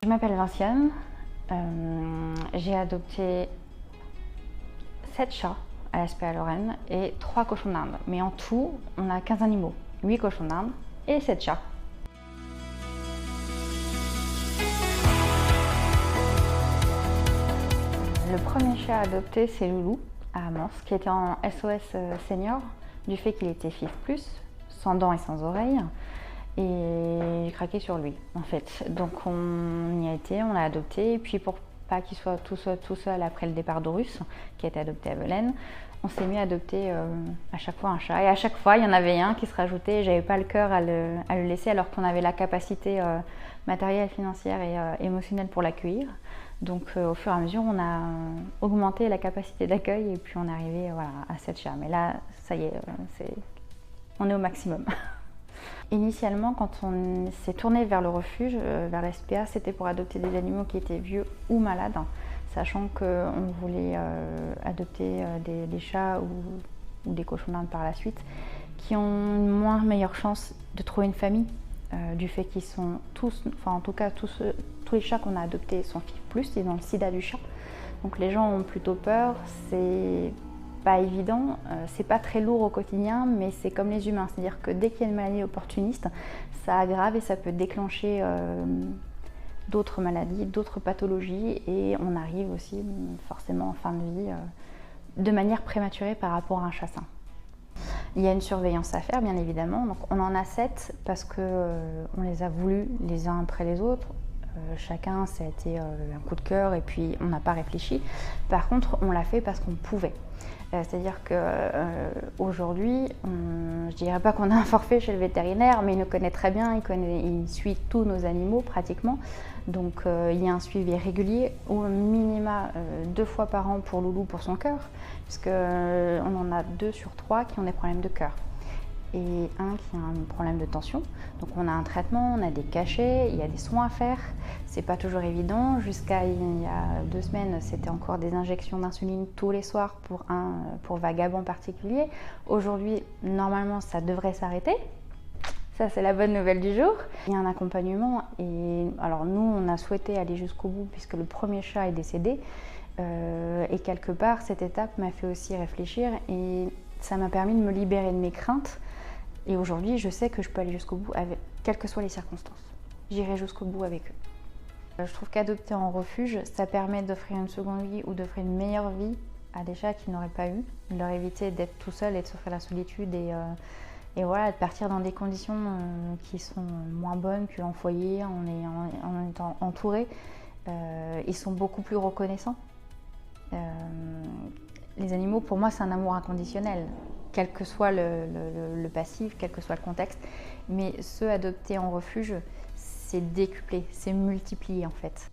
Je m'appelle Vinciane, j'ai adopté 7 chats à la SPA Lorraine et 3 cochons d'Inde. Mais en tout, on a 15 animaux, 8 cochons d'Inde et 7 chats. Le premier chat adopté, c'est Loulou, à Amos, qui était en SOS senior, du fait qu'il était FIV+, sans dents et sans oreilles. Et j'ai craqué sur lui, en fait. Donc on y a été, on l'a adopté. Et puis pour pas qu'il soit tout seul après le départ d'Horus, qui a été adopté à Velaine, on s'est mis à adopter à chaque fois un chat. Et à chaque fois, il y en avait un qui se rajoutait. J'avais pas le cœur à le laisser, alors qu'on avait la capacité matérielle, financière et émotionnelle pour l'accueillir. Donc au fur et à mesure, on a augmenté la capacité d'accueil et puis on est arrivé à 7 chats. Mais là, ça y est, on est au maximum. Initialement, quand on s'est tourné vers le refuge, vers la SPA, c'était pour adopter des animaux qui étaient vieux ou malades, sachant qu'on voulait adopter des chats ou des cochons d'Inde par la suite, qui ont une moins meilleure chance de trouver une famille, du fait qu'ils sont tous, enfin en tout cas tous les chats qu'on a adoptés sont FIV+, ils ont le sida du chat. Donc les gens ont plutôt peur, c'est pas évident, c'est pas très lourd au quotidien, mais c'est comme les humains, c'est-à-dire que dès qu'il y a une maladie opportuniste, ça aggrave et ça peut déclencher d'autres maladies, d'autres pathologies, et on arrive aussi forcément en fin de vie de manière prématurée par rapport à un chat sain. Il y a une surveillance à faire, bien évidemment. Donc on en a 7 parce qu'on les a voulu les uns après les autres. Chacun, ça a été un coup de cœur et puis on n'a pas réfléchi. Par contre, on l'a fait parce qu'on pouvait. C'est-à-dire qu'aujourd'hui, je dirais pas qu'on a un forfait chez le vétérinaire, mais il nous connaît très bien, il suit tous nos animaux pratiquement. Donc il y a un suivi régulier, au minima 2 fois par an pour Loulou, pour son cœur, puisqu'on en a 2 sur 3 qui ont des problèmes de cœur. Et un qui a un problème de tension. Donc on a un traitement, on a des cachets, il y a des soins à faire. C'est pas toujours évident. Jusqu'à il y a 2 semaines, c'était encore des injections d'insuline tous les soirs pour Vagabond en particulier. Aujourd'hui, normalement, ça devrait s'arrêter. Ça, c'est la bonne nouvelle du jour. Il y a un accompagnement et alors nous, on a souhaité aller jusqu'au bout puisque le premier chat est décédé. Et quelque part, cette étape m'a fait aussi réfléchir et ça m'a permis de me libérer de mes craintes. Et aujourd'hui, je sais que je peux aller jusqu'au bout, quelles que soient les circonstances. J'irai jusqu'au bout avec eux. Je trouve qu'adopter en refuge, ça permet d'offrir une seconde vie ou d'offrir une meilleure vie à des chats qui n'auraient pas eu, de leur éviter d'être tout seul et de s'offrir la solitude et voilà, de partir dans des conditions qui sont moins bonnes qu'en foyer, en étant entourés. Ils sont beaucoup plus reconnaissants. Les animaux, pour moi, c'est un amour inconditionnel, quel que soit le passif, quel que soit le contexte. Mais ceux adoptés en refuge, c'est décuplé, c'est multiplié en fait.